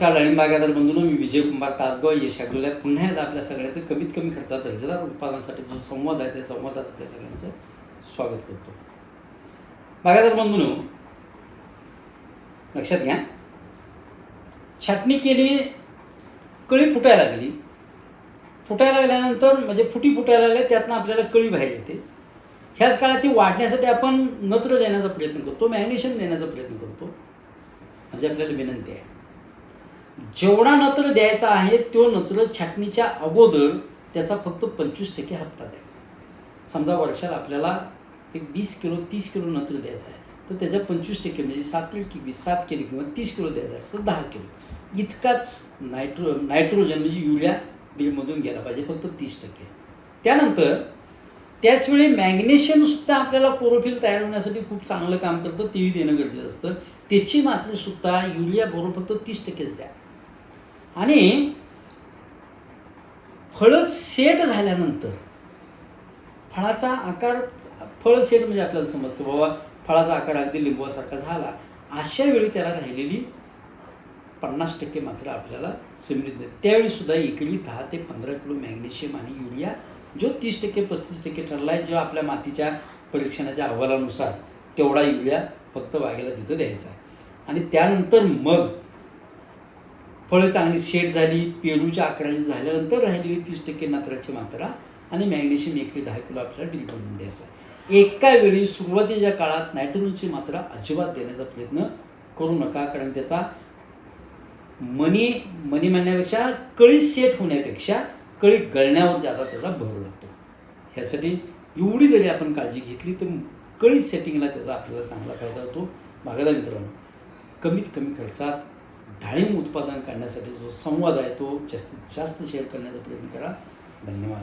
नमस्कार डाळिंब बागायतदार बंधूंनो, मी विजय कुमार तासगाव यश ॲग्रोला पुन्हा एकदा आपल्या सगळ्यांचं कमीत कमी खर्चात दर्जेदार उत्पादनासाठी जो संवाद आहे त्या संवादात आपल्या सगळ्यांचं स्वागत करतो. बागायतदार बंधूंनो, लक्षात घ्या, छाटणी केली, कळी फुटायला लागली. फुटायला लागल्यानंतर म्हणजे फुटी फुटायला लागल्या, त्यातनं आपल्याला कळी बाहेर येते. ह्याच काळात ती वाढण्यासाठी आपण नत्र देण्याचा प्रयत्न करतो, मॅग्नेशियम देण्याचा प्रयत्न करतो. म्हणजे आपल्याला विनंती आहे, जेवढा नत्र द्यायचा आहे तो नत्र छाटणीच्या अगोदर त्याचा फक्त 25% हप्ता द्या. समजा वर्षाला आपल्याला एक 20 किलो 30 किलो नत्र द्यायचं आहे, तर त्याच्या 25% म्हणजे 7 किलो किंवा 30 किलो द्यायचं आहे, तर 10 किलो इतकाच नायट्रोजन म्हणजे युरिया बिलमधून गेला पाहिजे, फक्त 30%. त्यानंतर त्याचवेळी मॅग्नेशियमसुद्धा आपल्याला क्लोरोफिल तयार होण्यासाठी खूप चांगलं काम करतं, तेही देणं गरजेचं असतं. त्याची मात्रेसुद्धा युरिया बरोबर फक्त 30%च द्या. आणि फळं सेट झाल्यानंतर फळाचा आकार, फळ सेट म्हणजे आपल्याला समजतं बाबा फळाचा आकार अगदी लिंबूसारखा झाला, अशा वेळी त्याला राहिलेली 50% मात्र आपल्याला जमिनीत देते. त्यावेळीसुद्धा एकरी 10 ते 15 किलो मॅग्नेशियम आणि युरिया, जो 30% 35% ठरला आहे, जो आपल्या मातीच्या परीक्षणाच्या अहवालानुसार तेवढा युरिया फक्त बागेला तिथं द्यायचा आहे. आणि त्यानंतर मग फळं चांगली सेट झाली, पेरूच्या आकाराची झाल्यानंतर राहिलेली 30% नत्राची मात्रा आणि मॅग्नेशियम एकरी 10 किलो आपल्याला डील करून द्यायचा आहे. एका वेळी सुरुवातीच्या काळात नायट्रोजनची मात्रा अजिबात देण्याचा प्रयत्न करू नका, कारण त्याचा मनी म्हणण्यापेक्षा कळी सेट होण्यापेक्षा कळी गळण्यावर जादा त्याचा भर लागतो. ह्यासाठी एवढी जरी आपण काळजी घेतली तर कळी सेटिंगला त्याचा आपल्याला चांगला फायदा होतो. बागायतदार मित्रांनो, कमीत कमी खर्चात डाळिंब उत्पादन करण्यासाठी जो संवाद आहे तो जास्तीत जास्त शेअर करण्याचा प्रयत्न करा. धन्यवाद.